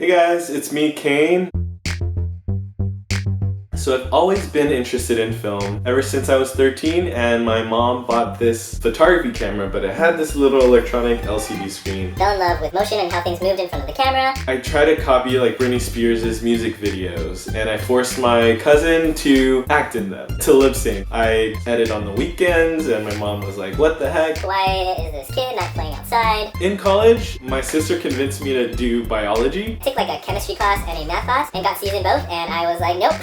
Hey guys, it's me, Kane. So I've always been interested in film ever since I was 13, and my mom bought this photography camera, but it had this little electronic LCD screen. Fell in love with motion and how things moved in front of the camera. I tried to copy like Britney Spears' music videos, and I forced my cousin to act in them, to lip sync. I edit on the weekends, and my mom was like, what the heck? Why is this kid not playing outside? In college, my sister convinced me to do biology. I took like a chemistry class and a math class and got C's in both, and I was like, nope,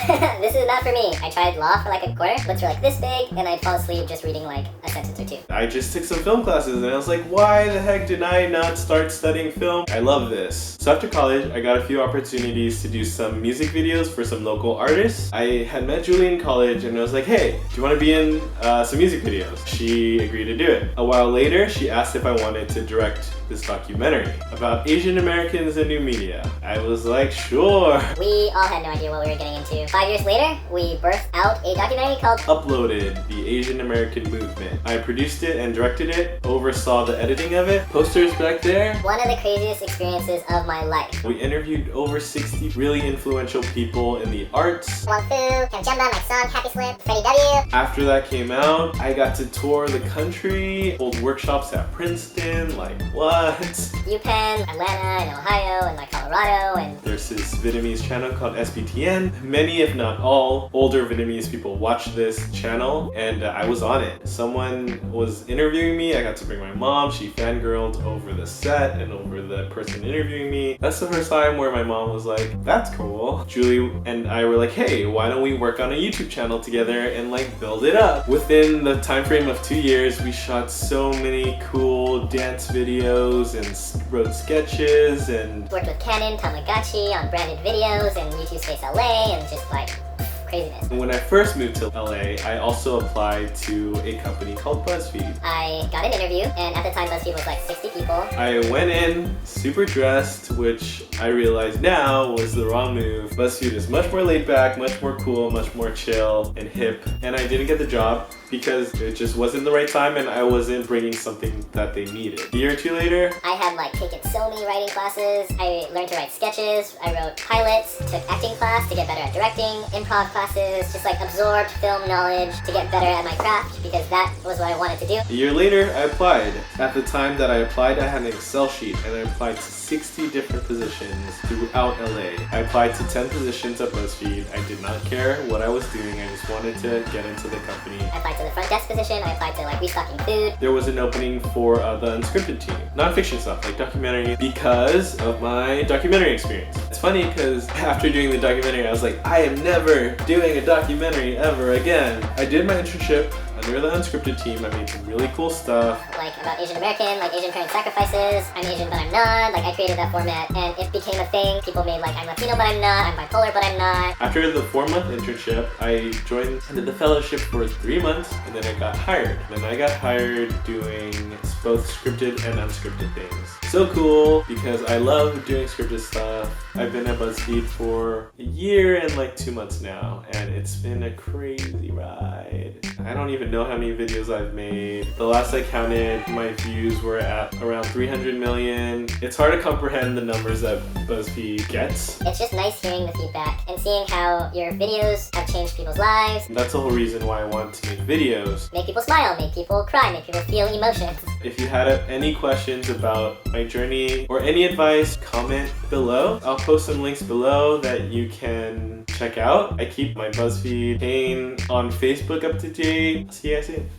this is not for me. I tried law for like a quarter, books were like this big, and I'd fall asleep just reading like a sentence or two. I just took some film classes and I was like, why the heck did I not start studying film? I love this. So after college, I got a few opportunities to do some music videos for some local artists. I had met Julie in college and I was like, hey, do you want to be in some music videos? She agreed to do it. A while later, she asked if I wanted to direct this documentary about Asian Americans in new media. I was like, sure. We all had no idea what we were getting into. 5 years later, we birthed out a documentary called Uploaded, the Asian American Movement. I produced it and directed it, oversaw the editing of it. Posters back there. One of the craziest experiences of my life. We interviewed over 60 really influential people in the arts. Wong Fu, Kim Jumba, my son, Happy Slip, Freddie W. After that came out, I got to tour the country, hold workshops at Princeton, like what? UPenn, Atlanta, and Ohio, and like Colorado, and there's this Vietnamese channel called SBTN. Many, if not all, older Vietnamese people watch this channel, and I was on it. Someone was interviewing me. I got to bring my mom. She fangirled over the set and over the person interviewing me. That's the first time where my mom was like, that's cool. Julie and I were like, hey, why don't we work on a YouTube channel together and like build it up? Within the time frame of 2 years, we shot so many cool dance videos and wrote sketches and worked with Canon, Tamagotchi on branded videos and YouTube Space LA and just like craziness. When I first moved to LA, I also applied to a company called BuzzFeed. I got an interview, and at the time BuzzFeed was like 60 people. I went in super dressed, which I realize now was the wrong move. BuzzFeed is much more laid back, much more cool, much more chill and hip, and I didn't get the job because it just wasn't the right time and I wasn't bringing something that they needed. A year or two later, I had like taken so many writing classes. I learned to write sketches. I wrote pilots, took acting class to get better at directing, improv classes, just like absorbed film knowledge to get better at my craft because that was what I wanted to do. A year later, I applied. At the time that I applied, I had an Excel sheet and I applied to 60 different positions throughout LA. I applied to 10 positions at BuzzFeed. I did not care what I was doing. I just wanted to get into the company. I applied to the front desk position. I applied to like restocking food. There was an opening for the unscripted team. Non-fiction stuff like documentary because of my documentary experience. It's funny because after doing the documentary, I was like, I am never doing a documentary ever again. I did my internship under the unscripted team. I made some really cool stuff. Like about Asian American, like Asian parent sacrifices. I'm Asian but I'm not. Like I created that format and it became a thing. People made like I'm Latino but I'm not. I'm bipolar but I'm not. After the 4-month internship, I joined and did the fellowship for 3 months and then I got hired. And then I got hired doing both scripted and unscripted things. So cool because I love doing scripted stuff. I've been at BuzzFeed for a year and like 2 months now and it's been a crazy ride. I don't even know how many videos I've made. The last I counted, my views were at around 300 million. It's hard to comprehend the numbers that BuzzFeed gets. It's just nice hearing the feedback and seeing how your videos have changed people's lives. And that's the whole reason why I want to make videos. Make people smile, make people cry, make people feel emotions. If you had any questions about my journey or any advice, comment below. I'll post some links below that you can check out. I keep my BuzzFeed Kane on Facebook up to date. See you guys soon.